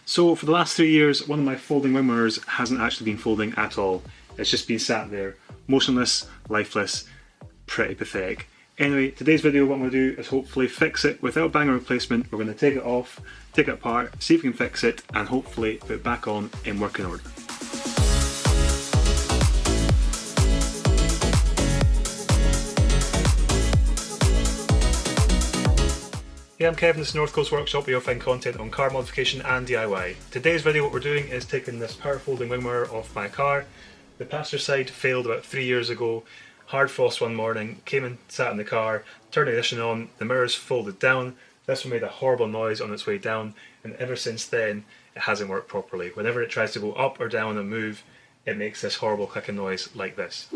So for the last 3 years, one of my folding wing mirrors hasn't actually been folding at all. It's just been sat there, motionless, lifeless, pretty pathetic. Anyway, today's video, what I'm going to do is hopefully fix it without banging a replacement. We're going to take it off, take it apart, see if we can fix it, and hopefully put it back on in working order. Hey, I'm Kevin, this is North Coast Workshop, where you'll find content on car modification and DIY. Today's video, what we're doing is taking this power folding wing mirror off my car. The passenger side failed about 3 years ago. Hard frost one morning, came and sat in the car, turned the ignition on, the mirror's folded down. This one made a horrible noise on its way down, and ever since then it hasn't worked properly. Whenever it tries to go up or down and move, it makes this horrible clicking noise like this.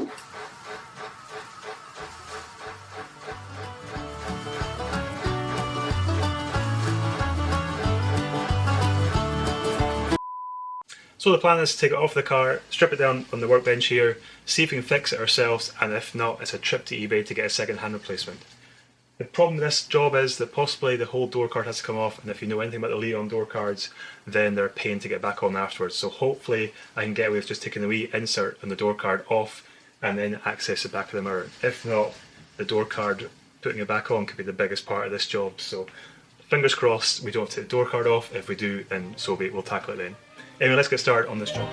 So the plan is to take it off the car, strip it down on the workbench here, see if we can fix it ourselves, and if not, it's a trip to eBay to get a second-hand replacement. The problem with this job is that possibly the whole door card has to come off, and if you know anything about the Leon door cards, then they're a pain to get back on afterwards. So hopefully I can get away with just taking the wee insert on the door card off and then access the back of the mirror. If not, the door card, putting it back on could be the biggest part of this job. So fingers crossed we don't have to take the door card off. If we do, then so be it, we'll tackle it then. Anyway, let's get started on this job.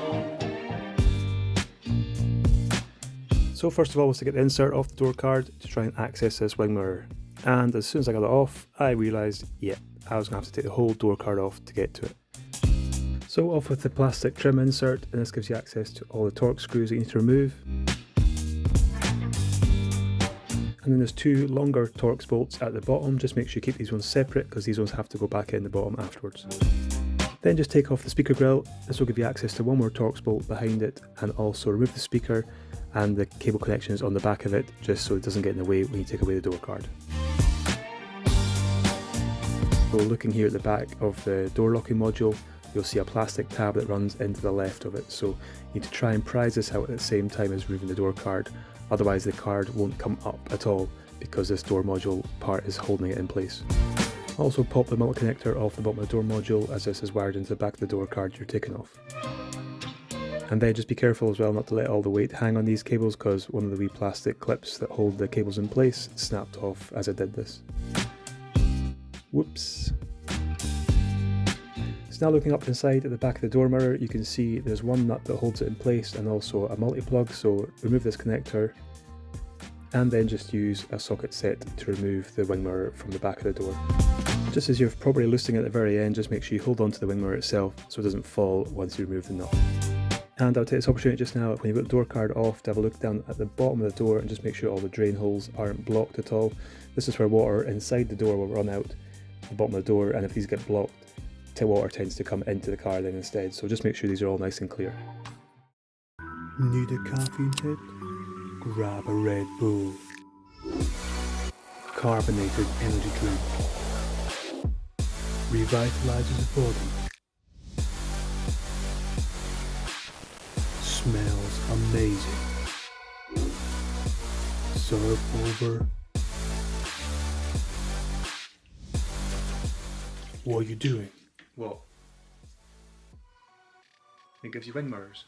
So first of all was to get the insert off the door card to try and access this wing mirror. And as soon as I got it off, I realised, yeah, I was going to have to take the whole door card off to get to it. So off with the plastic trim insert, and this gives you access to all the torque screws that you need to remove. And then there's two longer Torx bolts at the bottom. Just make sure you keep these ones separate because these ones have to go back in the bottom afterwards. Then just take off the speaker grill. This will give you access to one more Torx bolt behind it, and also remove the speaker and the cable connections on the back of it, just so it doesn't get in the way when you take away the door card. So looking here at the back of the door locking module, you'll see a plastic tab that runs into the left of it. So you need to try and prise this out at the same time as removing the door card, otherwise the card won't come up at all because this door module part is holding it in place. Also pop the multi-connector off the bottom of the door module, as this is wired into the back of the door card you're taking off. And then just be careful as well not to let all the weight hang on these cables, because one of the wee plastic clips that hold the cables in place snapped off as I did this. Whoops. So now looking up inside at the back of the door mirror, you can see there's one nut that holds it in place and also a multi-plug, so remove this connector and then just use a socket set to remove the wing mirror from the back of the door. Just as you're probably loosening at the very end, just make sure you hold on to the wing mirror itself so it doesn't fall once you remove the nut. And I'll take this opportunity just now, when you've got the door card off, to have a look down at the bottom of the door and just make sure all the drain holes aren't blocked at all. This is where water inside the door will run out the bottom of the door, and if these get blocked, water tends to come into the car then instead. So just make sure these are all nice and clear. Need a caffeine hit? Grab a Red Bull. Carbonated energy drink. Revitalizes the body. Smells amazing. Serve over. What are you doing? What? It gives you wing mirrors.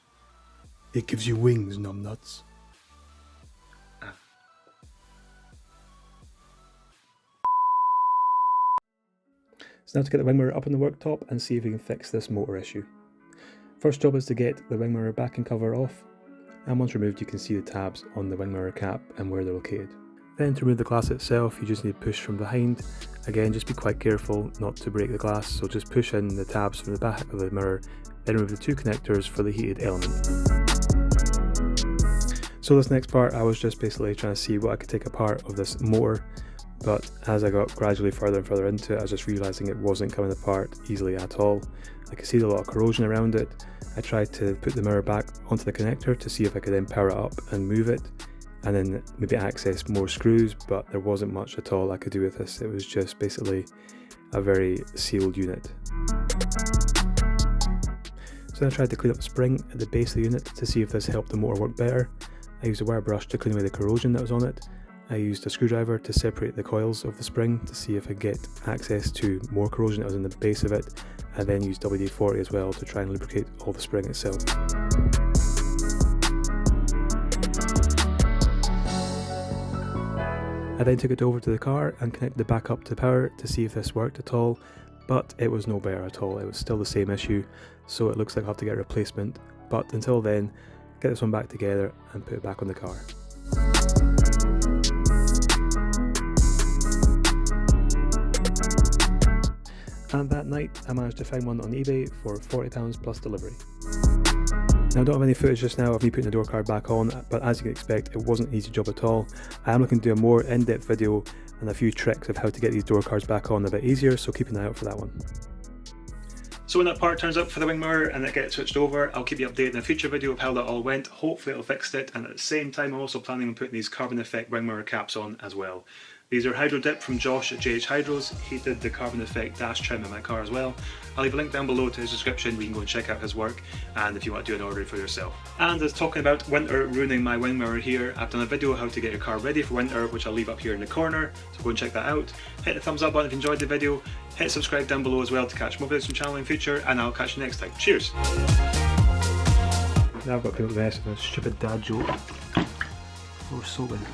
It gives you wings, numbnuts. So now to get the wing mirror up on the worktop and see if we can fix this motor issue. First job is to get the wing mirror back and cover off, and once removed you can see the tabs on the wing mirror cap and where they're located. Then to remove the glass itself, you just need to push from behind. Again, just be quite careful not to break the glass, so just push in the tabs from the back of the mirror, then remove the two connectors for the heated element. So this next part, I was just basically trying to see what I could take apart of this motor. But as I got gradually further and further into it, I was just realising it wasn't coming apart easily at all. I could see a lot of corrosion around it. I tried to put the mirror back onto the connector to see if I could then power it up and move it, and then maybe access more screws, but there wasn't much at all I could do with this. It was just basically a very sealed unit. So then I tried to clean up the spring at the base of the unit to see if this helped the motor work better. I used a wire brush to clean away the corrosion that was on it. I used a screwdriver to separate the coils of the spring to see if I could get access to more corrosion that was in the base of it, and then use WD-40 as well to try and lubricate all the spring itself. I then took it over to the car and connected the back up to power to see if this worked at all, but it was no better at all. It was still the same issue, so it looks like I'll have to get a replacement, but until then, get this one back together and put it back on the car. And that night I managed to find one on eBay for £40 plus delivery. Now I don't have any footage just now of me putting the door card back on, but as you can expect, it wasn't an easy job at all. I am looking to do a more in-depth video and a few tricks of how to get these door cards back on a bit easier, so keep an eye out for that one. So when that part turns up for the wing mirror and it gets switched over, I'll keep you updated in a future video of how that all went. Hopefully it'll fix it, and at the same time I'm also planning on putting these carbon effect wing mirror caps on as well. These are Hydro Dip from Josh at JH Hydros. He did the carbon effect dash trim in my car as well. I'll leave a link down below to his description where you can go and check out his work, and if you want to do an order for yourself. And as talking about winter ruining my wing mirror here, I've done a video how to get your car ready for winter, which I'll leave up here in the corner, so go and check that out. Hit the thumbs up button if you enjoyed the video, hit subscribe down below as well to catch more videos from the channel in the future, and I'll catch you next time. Cheers! Now I've got to put the rest of a stupid dad joke for soaping.